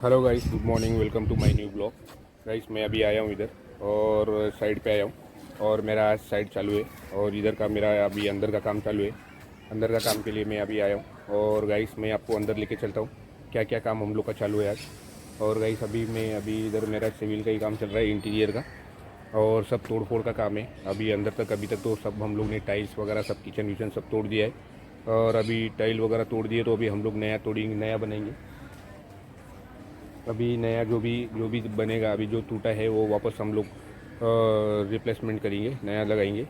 Hello guys, good morning. Welcome to my new blog. Guys, मैं अभी आया हूँ इधर और साइड पे आया हूँ और मेरा आज साइड चालू है और इधर का मेरा अभी अंदर का काम चालू है। अंदर का काम के लिए मैं अभी आया हूँ और गाइस मैं आपको अंदर लेके चलता हूँ क्या क्या काम हम लोग का चालू है आज। और गाइस अभी इधर मेरा सिविल का ही काम चल रहा है, इंटीरियर का, और सब तोड़ फोड़ का काम है। अभी अंदर तक अभी तक तो सब हम लोग ने टाइल्स वगैरह सब किचन विचन सब तोड़ दिया है और अभी टाइल वगैरह तोड़ दिए तो अभी हम लोग नया तोड़ेंगे, नया बनाएंगे। अभी नया जो भी बनेगा, अभी जो टूटा है वो वापस हम लोग रिप्लेसमेंट करेंगे, नया लगाएंगे।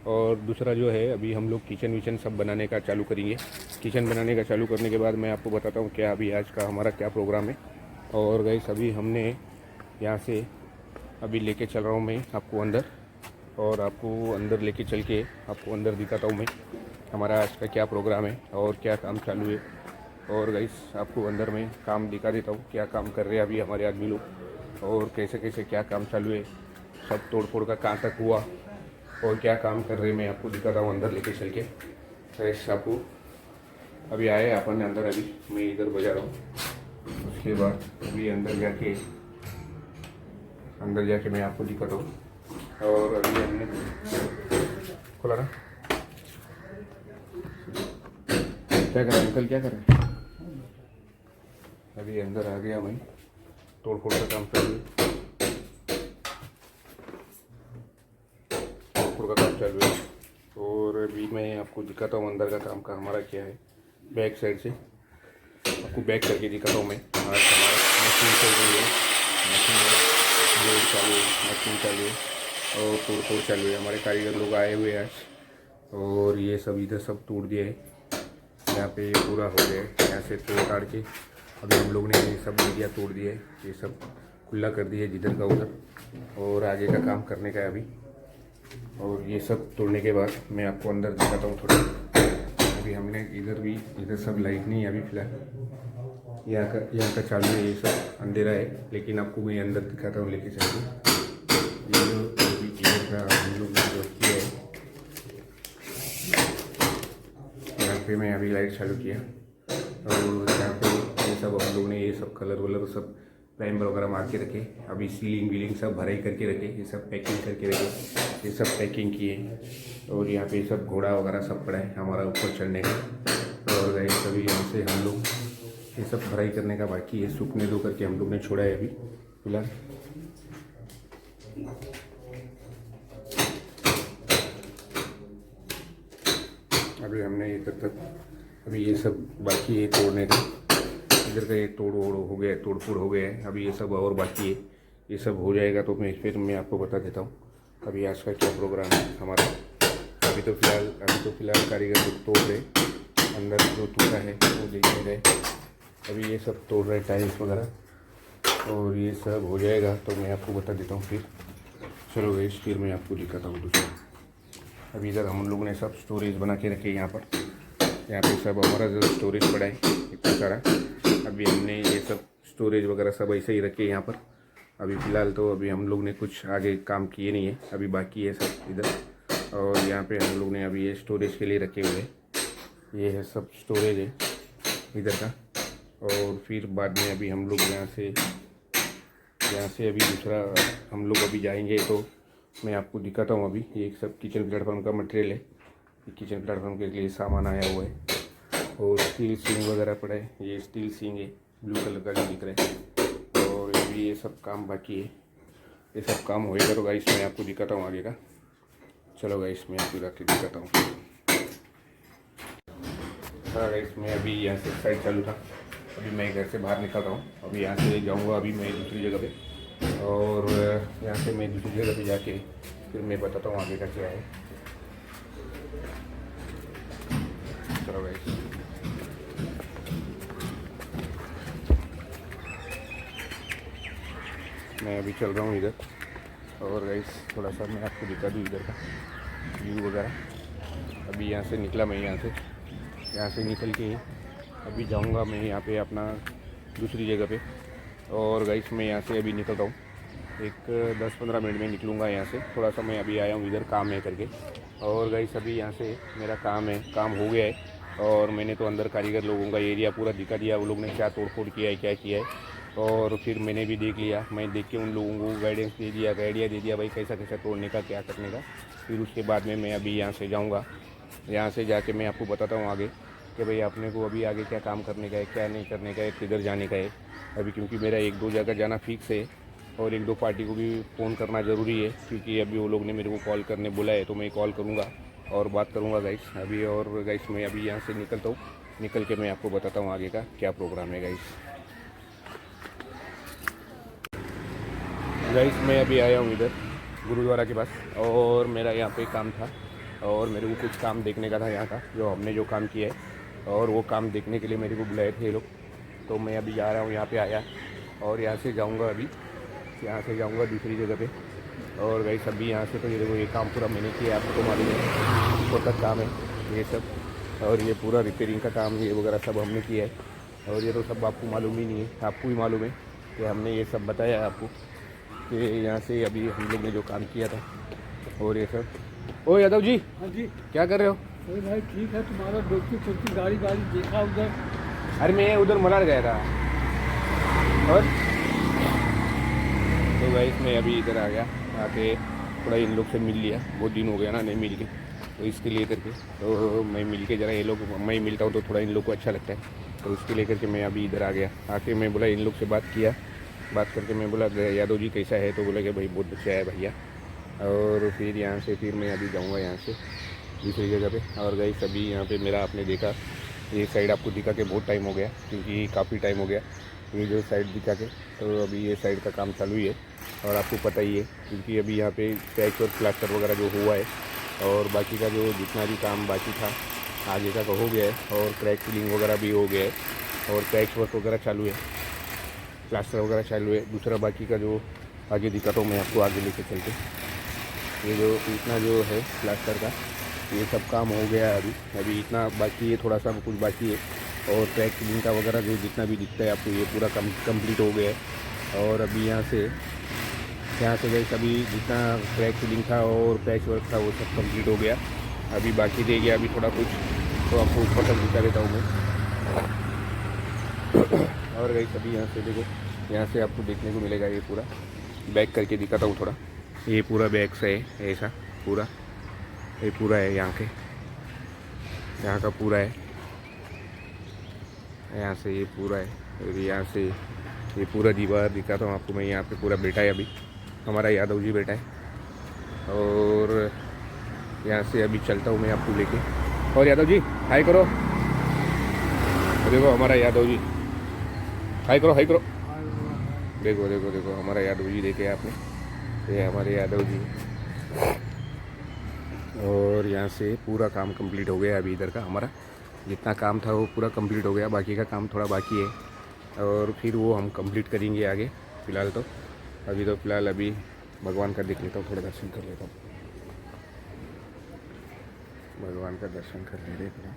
और दूसरा जो है, अभी हम लोग किचन विचन सब बनाने का चालू करेंगे। किचन बनाने का चालू करने के बाद मैं आपको बताता हूँ क्या अभी आज का हमारा क्या प्रोग्राम है। और गाइस अभी हमने यहाँ से अभी लेके चल रहा हूँ मैं आपको अंदर, और आपको अंदर लेके चल के आपको अंदर दिखाता हूँ मैं हमारा आज का क्या प्रोग्राम है और क्या काम चालू है। और गाइस आपको अंदर में काम दिखा देता हूँ क्या काम कर रहे हैं अभी हमारे आदमी लोग और कैसे कैसे क्या काम चालू है, सब तोड़ फोड़ का कहाँ तक हुआ और क्या काम कर रहे हैं मैं आपको दिखाता हूँ अंदर लेके चल के। गाइस आपको अभी आए अपन अंदर, अभी मैं इधर बजा रहा हूँ। उसके बाद अभी अंदर जाके मैं आपको दिखाता हूँ। और अभी हमने खोला ना, क्या कर रहे हैं अंकल, क्या कर रहे हैं? अभी अंदर आ गया मैं, तोड़ फोड़ का काम चालू है, तोड़ फोड़ का काम चालू है। और अभी मैं आपको दिखाता हूँ अंदर का काम का हमारा क्या है। बैक साइड से आपको बैक करके दिखाता हूँ मैं। आज हमारा मशीन चल रही है, मशीन चालू है, मशीन चालू है और तोड़ फोड़ चालू है। हमारे कारीगर लोग आए हुए हैं आज और ये सब इधर सब तोड़ दिए है। यहाँ पे पूरा हो गया है, यहाँ से तोड़ ताड़ के अभी हम लोग ने ये सब एरिया तोड़ दिया है, ये सब खुला कर दिया है जिधर का उधर, और आगे का काम करने का है अभी। और ये सब तोड़ने के बाद मैं आपको अंदर दिखाता हूँ थोड़ा। अभी हमने इधर सब लाइट नहीं है अभी फ़िलहाल, यहाँ का चालू है, ये सब अंधेरा है, लेकिन आपको मैं अंदर दिखाता हूँ लेके चल के। ये जो अभी इधर का हम लोग ने जो किया है, यहाँ पे मैं अभी लाइट चालू किया और यहाँ पे ये सब हम लोग ने ये सब कलर वलर सब प्राइमर वगैरह मार के रखे। अभी सीलिंग वीलिंग सब भराई करके रखे, ये सब पैकिंग करके रखे, ये सब पैकिंग किए। और यहाँ पे सब घोड़ा वगैरह सब पड़ा है हमारा ऊपर चढ़ने का। और गए सभी यहाँ से हम लोग ये सब भराई करने का बाकी है, सूखने दो करके हम लोग ने छोड़ा है अभी फिलहाल। अभी हमने इधर तक अभी ये सब बाकी है तोड़ने का, इधर का ये तोड़ ओड़ हो गया, तोड़ फोड़ हो गया है, अभी ये सब और बाकी है। ये सब हो जाएगा तो फिर मैं आपको बता देता हूँ अभी आज का क्या प्रोग्राम है हमारा। अभी तो फिलहाल कारीगर लोग तोड़ रहे, अंदर जो टूटा है वो देखने गए। अभी ये सब तोड़ रहे टाइल्स वगैरह, और ये सब हो जाएगा तो मैं आपको बता देता हूँ फिर। चलो गई, फिर मैं आपको दिखाता हूँ दूसरा। अभी इधर हम लोग ने सब स्टोरेज बना के रखे यहाँ पर, यहाँ पे सब हमारा जो स्टोरेज पड़ा है इतना सारा। अभी हमने ये सब स्टोरेज वगैरह सब ऐसे ही रखे यहाँ पर अभी फ़िलहाल। तो अभी हम लोग ने कुछ आगे काम किए नहीं है, अभी बाकी है सब इधर। और यहाँ पे हम लोग ने अभी ये स्टोरेज के लिए रखे हुए, ये है सब स्टोरेज है इधर का। और फिर बाद में अभी हम लोग यहाँ से अभी दूसरा हम लोग अभी जाएंगे तो मैं आपको दिखाता हूँ। अभी ये सब किचन प्लेटफॉर्म का मटेरियल है, किचन प्लेटफॉर्म के लिए सामान आया हुआ है। और स्टील सिंग वगैरह पड़ा है, ये स्टील सिंग है ब्लू कलर का जो दिख रहा है। और अभी ये सब काम बाकी है, ये सब काम होएगा तो गाइस मैं आपको दिखाता हूँ आगे का। चलो गाइस मैं आपको जाके दिखाता हूँ। हाँ गाइस, मैं अभी यहाँ से साइड चालू था, अभी मैं घर से बाहर निकल रहा हूँ। अभी यहाँ से जाऊँगा अभी मैं दूसरी जगह पे, और यहाँ से मैं दूसरी जगह पे जाके फिर मैं बताता हूँ आगे का क्या है। चलो गाइस, मैं अभी चल रहा हूँ इधर, और गाइस थोड़ा सा मैं आपको दिखा दूँ इधर का व्यू वगैरह। अभी यहाँ से निकला मैं, यहाँ से निकल के अभी जाऊँगा मैं यहाँ पे अपना दूसरी जगह पे। और गाइस मैं यहाँ से अभी निकल रहा हूँ, एक 10-15 मिनट में निकलूँगा यहाँ से। थोड़ा सा मैं अभी आया हूँ इधर काम है करके। और गाइस अभी यहाँ से मेरा काम हो गया है, और मैंने तो अंदर कारीगर लोगों का एरिया पूरा दिखा दिया, वो लोग ने क्या तोड़ फोड़ किया है क्या किया है। और फिर मैंने भी देख लिया, मैं देख के उन लोगों को गाइडेंस दे दिया, आइडिया दे दिया भाई कैसा कैसा तोड़ने का, क्या करने का। फिर उसके बाद में मैं अभी यहाँ से जाऊँगा, यहाँ से जाके मैं आपको बताता हूँ आगे कि भाई अपने को अभी आगे क्या काम करने का है, क्या नहीं करने का है, किधर जाने का है अभी, क्योंकि मेरा 1-2 जगह जाना फिक्स है और 1-2 पार्टी को भी फ़ोन करना ज़रूरी है, क्योंकि अभी वो लोग ने मेरे को कॉल करने बोला है, तो मैं कॉल करूँगा और बात करूँगा गाइस अभी। और गाइस मैं अभी यहाँ से निकलता हूँ, निकल के मैं आपको बताता हूँ आगे का क्या प्रोग्राम है गाइस। गाइस मैं अभी आया हूँ इधर गुरुद्वारा के पास, और मेरा यहाँ पे काम था और मेरे को कुछ काम देखने का था यहाँ का, जो हमने जो काम किया है, और वो काम देखने के लिए मेरे को बुलाए थे ये लोग। तो मैं अभी जा रहा हूँ, यहाँ पे आया और यहाँ से जाऊँगा अभी, यहाँ से जाऊँगा दूसरी जगह पे। और गाइस अभी यहाँ से तो ये देखो ये काम पूरा मैंने किया, आपको तो मालूम है बहुत तक काम है ये सब, और ये पूरा रिपेयरिंग का काम ये वगैरह सब हमने किया है। और ये तो सब आपको मालूम ही नहीं है, आपको ही मालूम है कि हमने ये सब बताया है आपको कि यहाँ से अभी हम लोग ने जो काम किया था और ये सब। ओ यादव जी, हाँ जी। क्या कर रहे हो? अरे भाई ठीक है, तुम्हारा दोस्ती छोटी गाड़ी देखा उधर। अरे मैं उधर मलाड गया था। और तो भाई मैं अभी इधर आ गया, आके थोड़ा इन लोग से मिल लिया, बहुत दिन हो गया ना नहीं मिल के, तो इसके लिए करके तो मैं मिल के ज़रा ये लोग, मैं मिलता हूँ तो थोड़ा इन लोग को अच्छा लगता है, तो इसके लिए करके मैं अभी इधर आ गया। आके मैं बोला इन लोग से बात किया, बात करके मैं बोला यादव जी कैसा है, तो बोला कि भाई बहुत अच्छा है भैया। और फिर यहाँ से फिर मैं अभी जाऊँगा यहाँ से दूसरी जगह पे। और गई सभी यहाँ पे मेरा आपने देखा ये साइड आपको दिखा के बहुत टाइम हो गया, क्योंकि काफ़ी टाइम हो गया ये जो साइड दिखा के, तो अभी ये साइड का काम चालू ही है और आपको पता ही है, क्योंकि अभी यहाँ पे पैच और प्लास्टर वगैरह जो हुआ है, और बाकी का जो जितना भी काम बाकी था आगे का हो गया है, और क्रैक फिलिंग वगैरह भी हो गया है, और पैच वर्क वगैरह चालू है, प्लास्टर वगैरह चालू है। दूसरा बाकी का जो आगे दिखाता हूँ मैं आपको आगे लेके चलते, ये जो इतना जो है प्लास्टर का ये सब काम हो गया है अभी इतना बाकी है, थोड़ा सा कुछ बाकी है। और ट्रैक फिलिंग का वगैरह जो जितना भी दिखता है आपको ये पूरा कंप्लीट हो गया है। और अभी यहाँ से गए सभी जितना ट्रैक फिलिंग था और पैच वर्क था वो सब कंप्लीट हो गया, अभी बाकी रह गया अभी थोड़ा कुछ, तो आपको ऊपर तक दिखा देता हूँ मैं। और गई सभी यहाँ से देखो, यहाँ से आपको देखने को मिलेगा ये पूरा बैक करके दिखाता हूँ थोड़ा, ये पूरा बैक से है ऐसा पूरा, ये पूरा है यहाँ का पूरा है, यहाँ से ये पूरा है, और यहाँ से ये पूरा दीवार दिखाता हूँ आपको मैं। यहाँ पे पूरा बैठा है अभी हमारा यादव जी बैठा है, और यहाँ से अभी चलता हूँ मैं आपको लेके। और यादव जी हाय करो, देखो हमारा यादव जी, हाय करो हाय करो, देखो देखो देखो हमारा यादव जी देखे आपने, ये हमारे यादव जी। और यहाँ से पूरा काम कंप्लीट हो गया अभी, इधर का हमारा जितना काम था वो पूरा कंप्लीट हो गया, बाकी का काम थोड़ा बाकी है और फिर वो हम कंप्लीट करेंगे आगे। फ़िलहाल तो फ़िलहाल अभी भगवान का देख लेता हूँ, थोड़ा दर्शन कर लेता हूँ, भगवान का दर्शन कर ले रहे थोड़ा।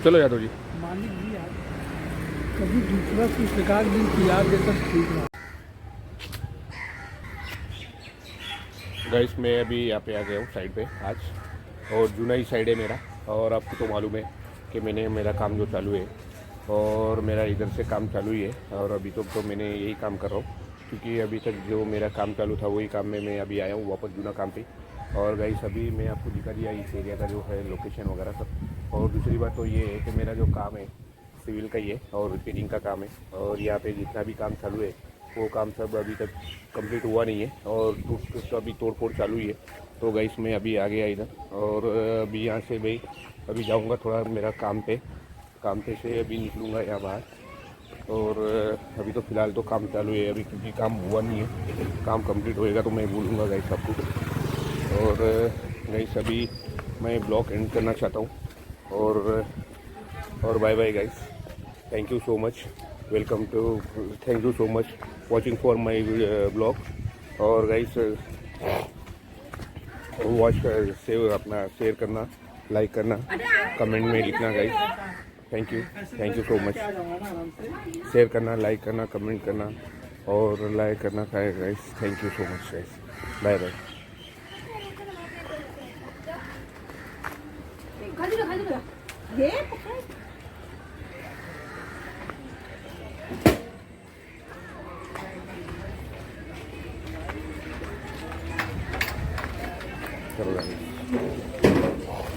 चलो यादव जी, मालिक जी यार कभी दूसरा की शिकार दिन की याद देकर ठीक रहा। गाइस मैं अभी यहाँ पे आ गया हूँ साइड पे आज, और जूना ही साइड है मेरा, और आपको तो मालूम है कि मैंने मेरा काम जो चालू है और मेरा इधर से काम चालू ही है और अभी तो मैंने यही काम कर रहा हूँ क्योंकि अभी तक जो मेरा काम चालू था वही काम में मैं अभी आया हूँ वापस जूना काम पे। और गाइस अभी मैं आपको दिखा दिया इस एरिया का जो है लोकेशन वगैरह सब। और दूसरी बात तो ये है कि मेरा जो काम है सिविल का ही है और रिपेयरिंग का काम है और यहाँ पे जितना भी काम चालू है वो काम सब अभी तक कंप्लीट हुआ नहीं है और तो अभी तोड़ फोड़ चालू ही है। तो गाइस मैं अभी आ गया इधर और अभी यहाँ से भाई अभी जाऊँगा थोड़ा मेरा काम पे से अभी निकलूँगा यहाँ बाहर। और अभी तो फ़िलहाल तो काम चालू है अभी क्योंकि काम हुआ नहीं है। काम कंप्लीट होएगा तो मैं बोलूँगा गाइस आपको। और गाइस अभी मैं ब्लॉग एंड करना चाहता हूँ और bye bye guys. Thank you so much welcome to thank you so much watching for my blog. और गाइस वॉच सेव अपना शेयर करना लाइक करना कमेंट में लिखना guys. Thank you so much. Share करना लाइक करना कमेंट करना और लाइक करना guys. Thank you so much guys. Bye bye. 가지러 예? चलो गाइस।